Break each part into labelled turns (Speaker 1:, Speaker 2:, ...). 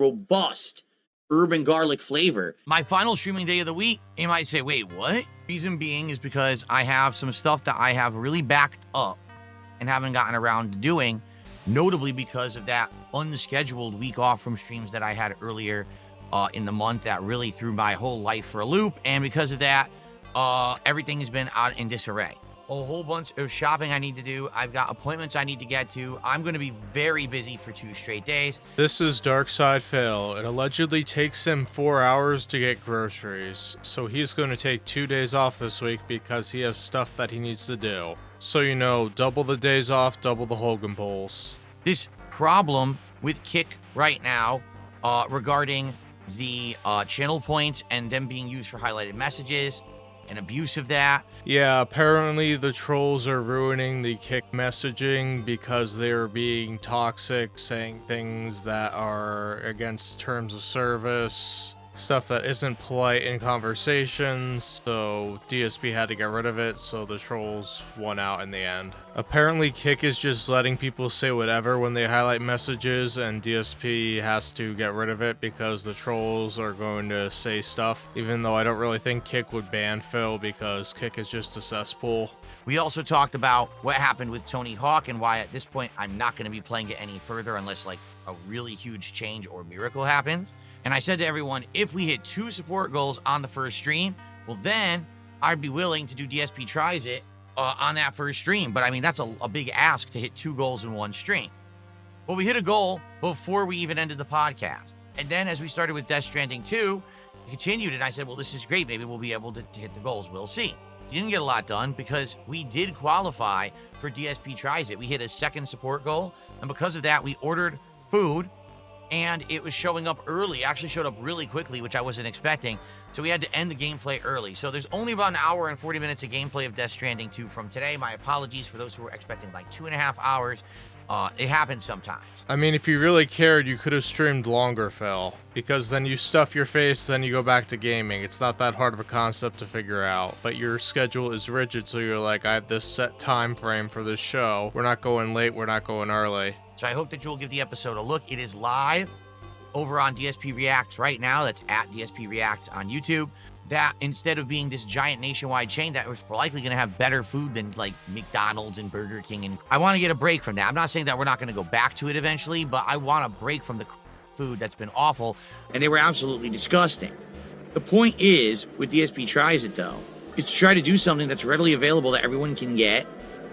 Speaker 1: robust urban garlic flavor.
Speaker 2: My final streaming day of the week, you might say, wait, what? Reason being is because I have some stuff that I have really backed up and haven't gotten around to doing, notably because of that unscheduled week off from streams that I had earlier in the month that really threw my whole life for a loop. And because of that, everything has been out in disarray. A whole bunch of shopping I need to do. I've got appointments I need to get to. I'm going to be very busy for 2 straight days.
Speaker 3: This is Darkside Phil. It allegedly takes him 4 hours to get groceries, so he's going to take 2 days off this week because he has stuff that he needs to do. So you know, double the days off, double the Hogan Bowls.
Speaker 2: This problem with Kick right now regarding the channel points and them being used for highlighted messages and abuse of that.
Speaker 3: Yeah, apparently the trolls are ruining the Kick messaging because they're being toxic, saying things that are against terms of service, stuff that isn't polite in conversations, so DSP had to get rid of it, so the trolls won out in the end. Apparently Kick is just letting people say whatever when they highlight messages, and DSP has to get rid of it because the trolls are going to say stuff, even though I don't really think Kick would ban Phil because Kick is just a cesspool.
Speaker 2: We also talked about what happened with Tony Hawk and why at this point I'm not going to be playing it any further unless like a really huge change or miracle happens. And I said to everyone, if we hit 2 support goals on the first stream, well then I'd be willing to do DSP Tries It on that first stream. But I mean, that's a big ask to hit 2 goals in 1 stream. Well, we hit a goal before we even ended the podcast. And then as we started with Death Stranding 2, we continued and I said, well, this is great. Maybe we'll be able to hit the goals. We'll see. We didn't get a lot done because we did qualify for DSP Tries It. We hit a 2nd support goal. And because of that, we ordered food. And it was showing up early. It actually showed up really quickly, which I wasn't expecting. So we had to end the gameplay early. So there's only about an hour and 40 minutes of gameplay of Death Stranding 2 from today. My apologies for those who were expecting like 2.5 hours. It happens sometimes.
Speaker 3: I mean, if you really cared, you could have streamed longer, Phil. Because then you stuff your face, then you go back to gaming. It's not that hard of a concept to figure out. But your schedule is rigid, so you're like, I have this set time frame for this show. We're not going late, we're not going early.
Speaker 2: So I hope that you'll give the episode a look. It is live over on DSP Reacts right now. That's at DSP Reacts on YouTube. That instead of being this giant nationwide chain that was likely going to have better food than like McDonald's and Burger King. And I want to get a break from that. I'm not saying that we're not going to go back to it eventually, but I want a break from the food that's been awful.
Speaker 1: And they were absolutely disgusting. The point is, with DSP Tries It though, is to try to do something that's readily available that everyone can get,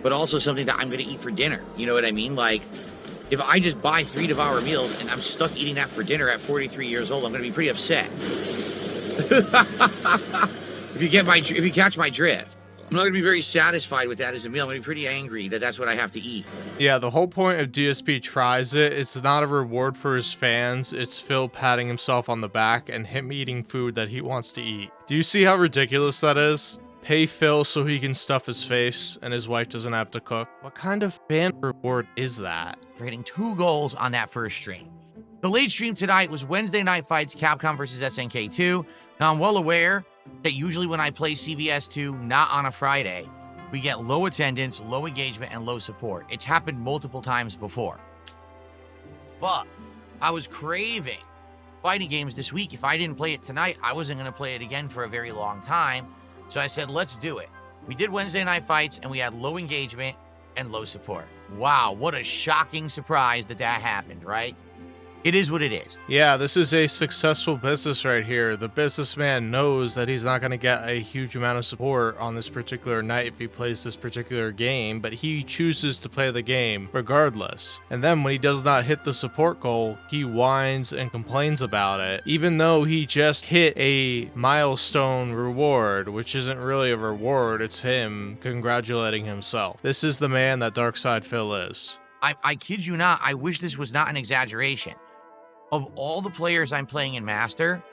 Speaker 1: but also something that I'm going to eat for dinner. You know what I mean? Like, if I just buy 3 Devour meals and I'm stuck eating that for dinner at 43 years old, I'm going to be pretty upset. If you catch my drift, I'm not going to be very satisfied with that as a meal. I'm going to be pretty angry that that's what I have to eat.
Speaker 3: Yeah, the whole point of DSP Tries It, it's not a reward for his fans. It's Phil patting himself on the back and him eating food that he wants to eat. Do you see how ridiculous that is? Pay Phil so he can stuff his face and his wife doesn't have to cook. What kind of fan reward is that?
Speaker 2: For hitting 2 goals on that first stream. The late stream tonight was Wednesday Night Fights Capcom vs. SNK 2. Now, I'm well aware that usually when I play CVS 2, not on a Friday, we get low attendance, low engagement, and low support. It's happened multiple times before. But I was craving fighting games this week. If I didn't play it tonight, I wasn't going to play it again for a very long time. So I said, let's do it. We did Wednesday Night Fights, and we had low engagement and low support. Wow, what a shocking surprise that happened, right? It is what it is.
Speaker 3: Yeah, this is a successful business right here. The businessman knows that he's not going to get a huge amount of support on this particular night if he plays this particular game, but he chooses to play the game regardless. And then when he does not hit the support goal, he whines and complains about it, even though he just hit a milestone reward, which isn't really a reward, it's him congratulating himself. This is the man that Darkside Phil is.
Speaker 2: I kid you not, I wish this was not an exaggeration. Of all the players I'm playing in Master,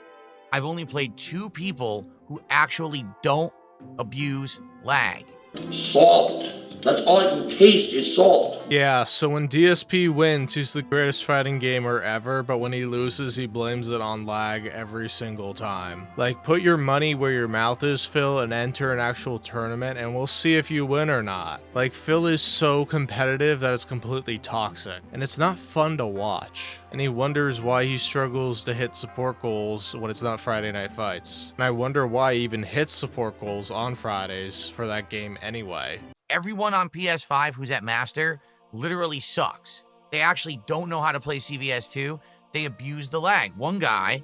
Speaker 2: I've only played 2 people who actually don't abuse lag.
Speaker 1: Salt.
Speaker 4: That's all I can taste is salt.
Speaker 3: Yeah, so when DSP wins, he's the greatest fighting gamer ever, but when he loses, he blames it on lag every single time. Like, put your money where your mouth is, Phil, and enter an actual tournament, and we'll see if you win or not. Like, Phil is so competitive that it's completely toxic, and it's not fun to watch. And he wonders why he struggles to hit support goals when it's not Friday Night Fights. And I wonder why he even hits support goals on Fridays for that game anyway.
Speaker 2: Everyone on PS5 who's at Master literally sucks. They actually don't know how to play CVS2. They abuse the lag. One guy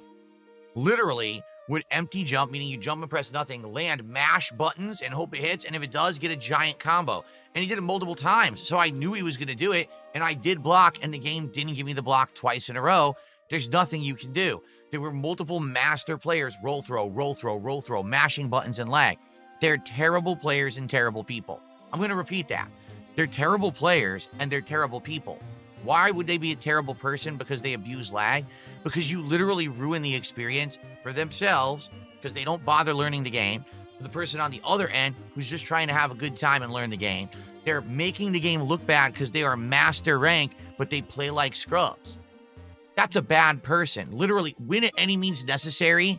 Speaker 2: literally would empty jump, meaning you jump and press nothing, land, mash buttons and hope it hits, and if it does, get a giant combo. And he did it multiple times, so I knew he was going to do it, and I did block, and the game didn't give me the block twice in a row. There's nothing you can do. There were multiple Master players, roll throw, mashing buttons and lag. They're terrible players and terrible people. I'm going to repeat that. They're terrible players and they're terrible people. Why would they be a terrible person? Because they abuse lag? Because you literally ruin the experience for themselves because they don't bother learning the game. For the person on the other end who's just trying to have a good time and learn the game. They're making the game look bad because they are Master rank, but they play like scrubs. That's a bad person. Literally, win at any means necessary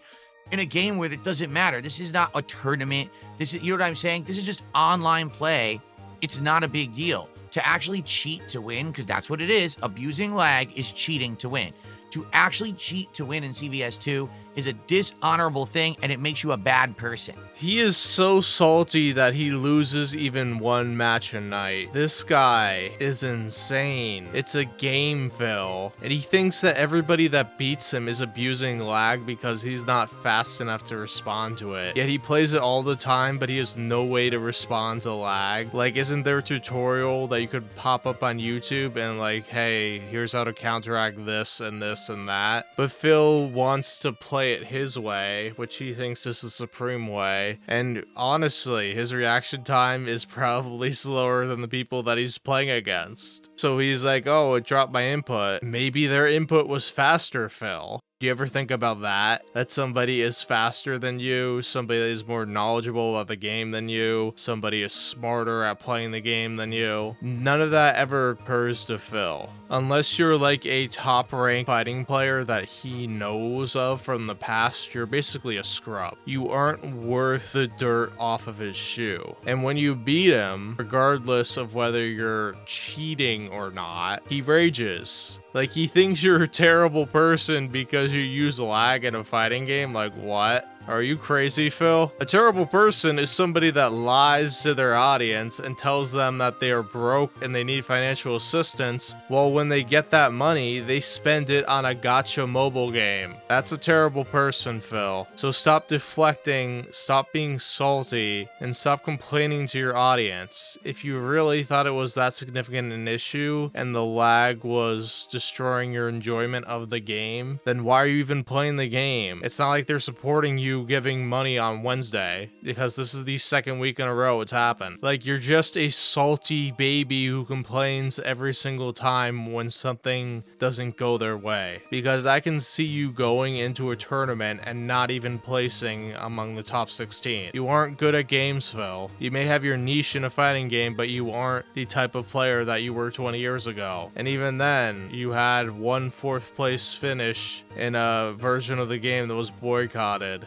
Speaker 2: in a game where it doesn't matter. This is not a tournament. This is, you know what I'm saying? This is just online play. It's not a big deal. To actually cheat to win, because that's what it is, abusing lag is cheating to win. To actually cheat to win in CVS2 is a dishonorable thing, and it makes you a bad person.
Speaker 3: He is so salty that he loses even one match a night. This guy is insane. It's a game, Phil. And he thinks that everybody that beats him is abusing lag because he's not fast enough to respond to it. Yet he plays it all the time, but he has no way to respond to lag. Like, isn't there a tutorial that you could pop up on YouTube and like, hey, here's how to counteract this and this and that? But Phil wants to play it his way, which he thinks is the supreme way. And honestly, his reaction time is probably slower than the people that he's playing against. So he's like, oh, it dropped my input. Maybe their input was faster, Phil. Do you ever think about that? That somebody is faster than you, somebody that is more knowledgeable about the game than you, somebody is smarter at playing the game than you. None of that ever occurs to Phil. Unless you're like a top-ranked fighting player that he knows of from the past, you're basically a scrub. You aren't worth the dirt off of his shoe. And when you beat him, regardless of whether you're cheating or not, he rages. Like, he thinks you're a terrible person because you use lag in a fighting game. Like, what? Are you crazy, Phil? A terrible person is somebody that lies to their audience and tells them that they are broke and they need financial assistance, while when they get that money, they spend it on a gacha mobile game. That's a terrible person, Phil. So stop deflecting, stop being salty, and stop complaining to your audience. If you really thought it was that significant an issue and the lag was destroying your enjoyment of the game, then why are you even playing the game? It's not like they're supporting you giving money on Wednesday, because this is the second week in a row it's happened. Like, you're just a salty baby who complains every single time when something doesn't go their way. Because I can see you going into a tournament and not even placing among the top 16. You aren't good at games, Phil. You may have your niche in a fighting game, but you aren't the type of player that you were 20 years ago. And even then, you had one 4th place finish in a version of the game that was boycotted.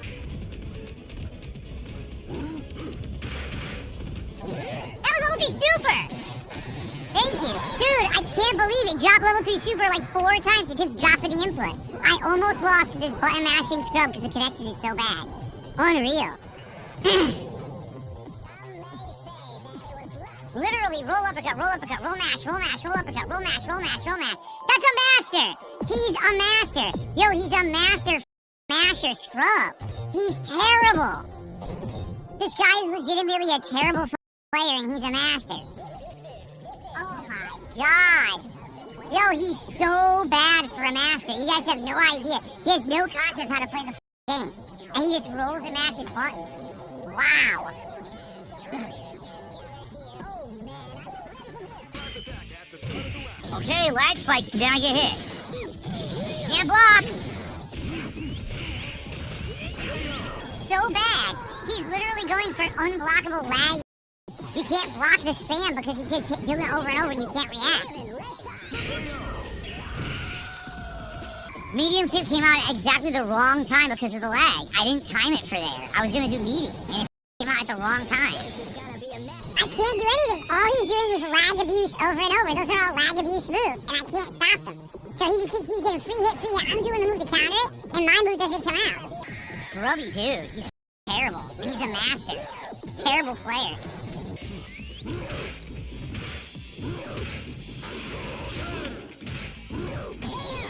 Speaker 5: That was level 3 super! Thank you. Dude, I can't believe it dropped level 3 super like 4 times. It keeps dropping the input. I almost lost to this button mashing scrub because the connection is so bad. Unreal. Literally, roll uppercut, roll mash, roll mash, roll uppercut, roll mash, roll mash, roll mash. That's a master! He's a master! Yo, he's a master masher scrub. He's terrible. This guy is legitimately a terrible player and he's a master. Oh my god. Yo, he's so bad for a master. You guys have no idea. He has no concept how to play the game. And he just rolls and mashes buttons. Wow. Okay, lag spike, then I get hit. Can't block. So bad. He's literally going for unblockable lag. You can't block the spam because he keeps doing it over and over and you can't react. Medium tip came out at exactly the wrong time because of the lag. I didn't time it for there. I was gonna do medium, and it came out at the wrong time. I can't do anything. All he's doing is lag abuse over and over. Those are all lag abuse moves, and I can't stop them. So he just keeps getting free hit, free hit. I'm doing the move to counter it, and my move doesn't come out. Scrubby dude. He's terrible, and he's a master. Terrible player.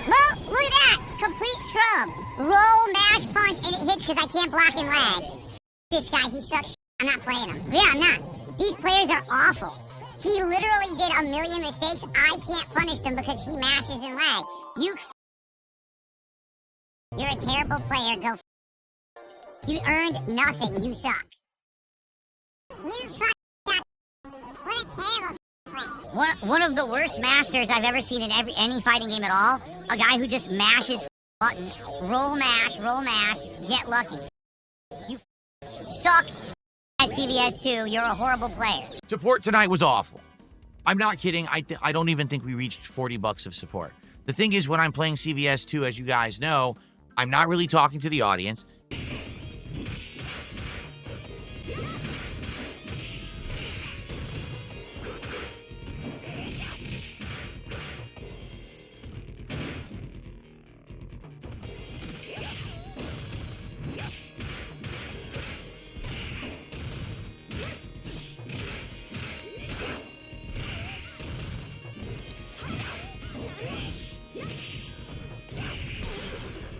Speaker 5: Well, look at that! Complete scrub. Roll, mash, punch, and it hits because I can't block and lag. This guy, he sucks. I'm not playing him. Yeah, I'm not. These players are awful. He literally did a million mistakes. I can't punish them because he mashes and lag. You're a terrible player. Go. You earned nothing. You suck. You suck. What a terrible player. One of the worst masters I've ever seen in any fighting game at all. A guy who just mashes buttons. Roll, mash, get lucky. You suck. At CVS 2, you're a horrible player.
Speaker 2: Support tonight was awful. I'm not kidding. I don't even think we reached 40 bucks of support. The thing is, when I'm playing CVS 2, as you guys know, I'm not really talking to the audience.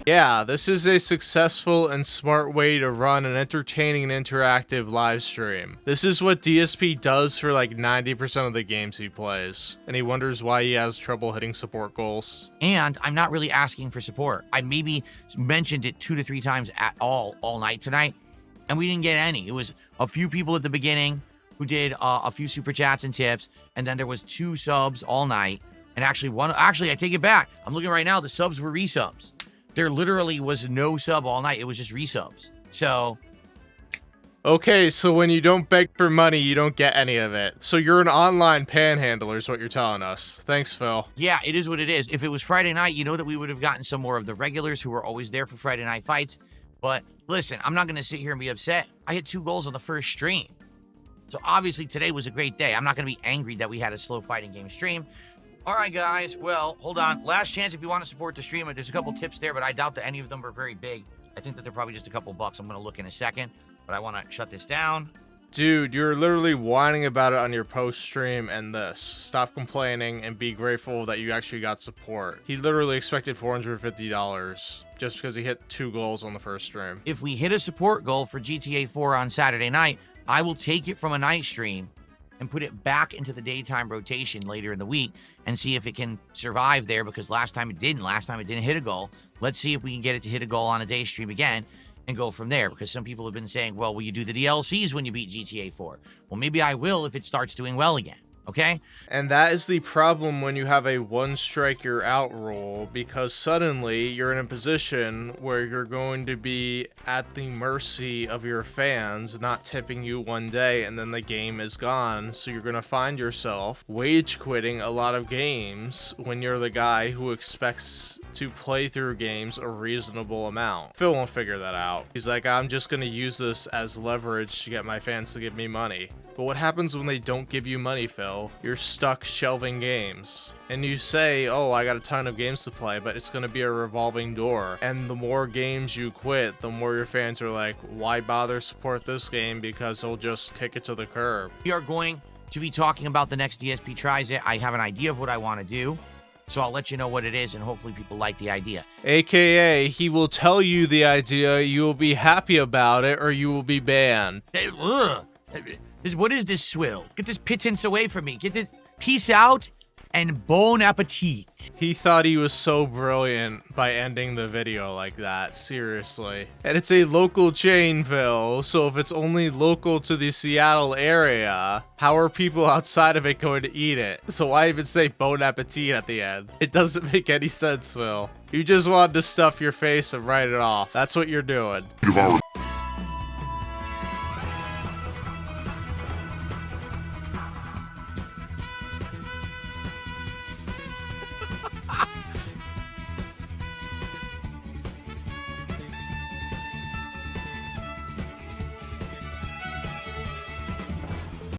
Speaker 3: Yeah, this is a successful and smart way to run an entertaining and interactive live stream. This is what DSP does for like 90% of the games he plays, and he wonders why he has trouble hitting support goals.
Speaker 2: And I'm not really asking for support. I maybe mentioned it 2 to 3 times at all night tonight, and we didn't get any. It was a few people at the beginning who did a few super chats and tips, and then there was 2 subs all night, and actually I take it back. I'm looking right now, the subs were resubs. There literally was no sub all night. It was just resubs. So...
Speaker 3: Okay, so when you don't beg for money, you don't get any of it. So you're an online panhandler is what you're telling us. Thanks, Phil.
Speaker 2: Yeah, it is what it is. If it was Friday night, you know that we would have gotten some more of the regulars who were always there for Friday night fights. But listen, I'm not going to sit here and be upset. I hit 2 goals on the first stream. So obviously today was a great day. I'm not going to be angry that we had a slow fighting game stream. All right, guys. Well, hold on. Last chance if you want to support the stream. There's a couple tips there, but I doubt that any of them are very big. I think that they're probably just a couple bucks. I'm going to look in a second, but I want to shut this down.
Speaker 3: Dude, you're literally whining about it on your post stream and this. Stop complaining and be grateful that you actually got support. He literally expected $450 just because he hit 2 goals on the first stream.
Speaker 2: If we hit a support goal for GTA 4 on Saturday night, I will take it from a night stream and put it back into the daytime rotation later in the week and see if it can survive there, because last time it didn't. Last time it didn't hit a goal. Let's see if we can get it to hit a goal on a day stream again and go from there, because some people have been saying, well, will you do the DLCs when you beat GTA 4? Well, maybe I will if it starts doing well again. Okay?
Speaker 3: And that is the problem when you have a 1 strike you're out rule, because suddenly you're in a position where you're going to be at the mercy of your fans not tipping you one day and then the game is gone. So you're going to find yourself wage quitting a lot of games when you're the guy who expects to play through games a reasonable amount. Phil won't figure that out. He's like, I'm just going to use this as leverage to get my fans to give me money. But what happens when they don't give you money, Phil? You're stuck shelving games. And you say, oh, I got a ton of games to play, but it's going to be a revolving door. And the more games you quit, the more your fans are like, why bother support this game? Because they'll just kick it to the curb.
Speaker 2: We are going to be talking about the next DSP Tries It. I have an idea of what I want to do, so I'll let you know what it is, and hopefully people like the idea.
Speaker 3: AKA, he will tell you the idea, you will be happy about it, or you will be banned.
Speaker 2: What is this swill? Get this pittance away from me. Get this. Peace out and bon appetit.
Speaker 3: He thought he was so brilliant by ending the video like that, seriously. And it's a local chain, Phil, so if it's only local to the Seattle area, how are people outside of it going to eat it? So why even say bon appetit at the end? It doesn't make any sense, Phil. You just wanted to stuff your face and write it off. That's what you're doing.
Speaker 6: Devour.